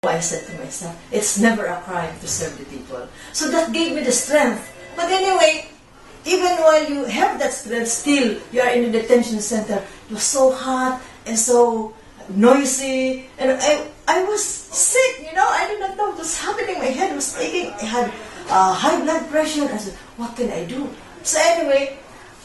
I said to myself, it's never a crime to serve the people. So that gave me the strength. But anyway, even while you have that strength, still you are in the detention center. It was so hot and so noisy, and I was sick, you know. I did not know what was happening. My head was aching. I had high blood pressure. I said, what can I do? So anyway,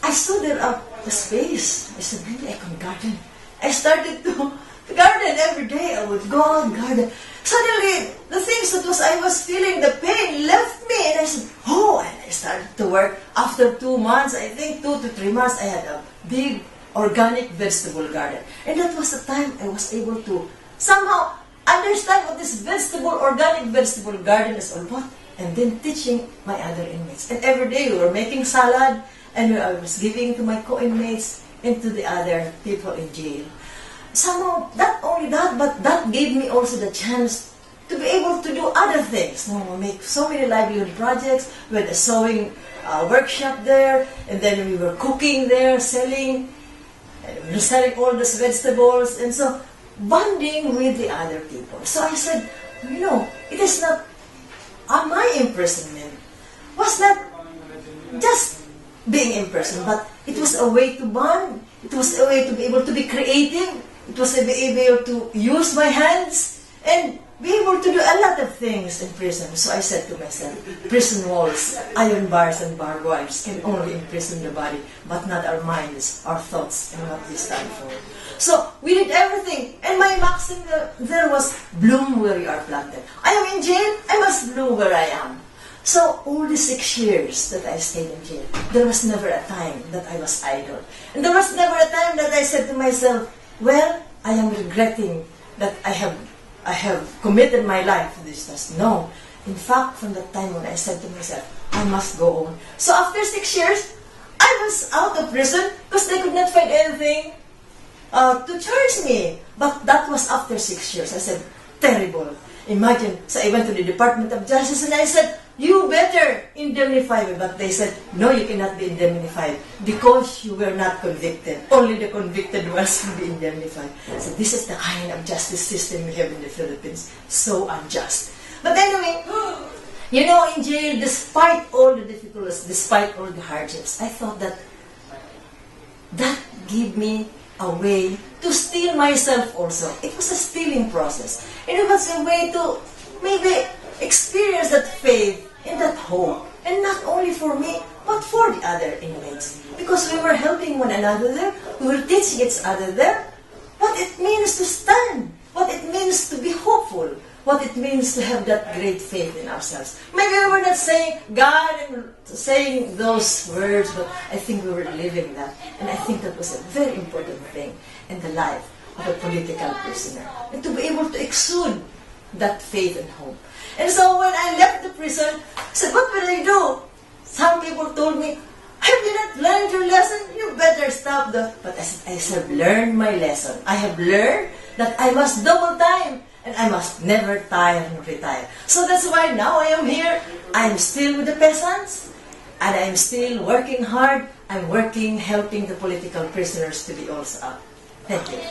I stood there up the space. I said, maybe I can garden. I started to garden every day. I would go and garden. Suddenly, the things that I was feeling, the pain left me, and I said, oh, and I started to work. After 2 months, I think 2 to 3 months, I had a big organic vegetable garden. And that was the time I was able to somehow understand what this organic vegetable garden is all about, and then teaching my other inmates. And every day we were making salad, and I was giving to my co-inmates and to the other people in jail. Somehow, not only that, but that gave me also the chance to be able to do other things. You know, make so many livelihood projects. We had a sewing workshop there, and then we were cooking there, selling all these vegetables, and so bonding with the other people. So I said, you know, it is not, my imprisonment was not just being imprisoned, but it was a way to bond. It was a way to be able to be creative. It was a way to be able to use my hands and be able to do a lot of things in prison. So I said to myself, prison walls, iron bars, and barbed wires can only imprison the body, but not our minds, our thoughts, and what we stand for. So we did everything, and my maxim there was, bloom where you are planted. I am in jail, I must bloom where I am. So all the 6 years that I stayed in jail, there was never a time that I was idle. And there was never a time that I said to myself, well, I am regretting that I have committed my life to this task. No. In fact, from the time when I said to myself, I must go on. So after 6 years, I was out of prison because they could not find anything to charge me. But that was after 6 years. I said, terrible. Imagine. So I went to the Department of Justice and I said, you better indemnify me. But they said, no, you cannot be indemnified because you were not convicted. Only the convicted ones will be indemnified. So this is the kind of justice system we have in the Philippines. So unjust. But anyway, you know, in jail, despite all the difficulties, despite all the hardships, I thought that gave me a way to steal myself also. It was a stealing process. And it was a way to maybe experience that faith and that hope. And not only for me, but for the other inmates. Because we were helping one another there. We were teaching each other there what it means to stand. What it means to be hopeful. What it means to have that great faith in ourselves. Maybe we were not saying God and saying those words, but I think we were living that. And I think that was a very important thing in the life of a political prisoner. And to be able to exude that faith and hope. And so when I left the prison, I said, what will I do? Some people told me, have you not learned your lesson? You better stop the... But I said, learned my lesson. I have learned that I must double time. And I must never tire and retire. So that's why now I am here. I am still with the peasants. And I am still working hard. I'm working, helping the political prisoners to be also up. Thank you.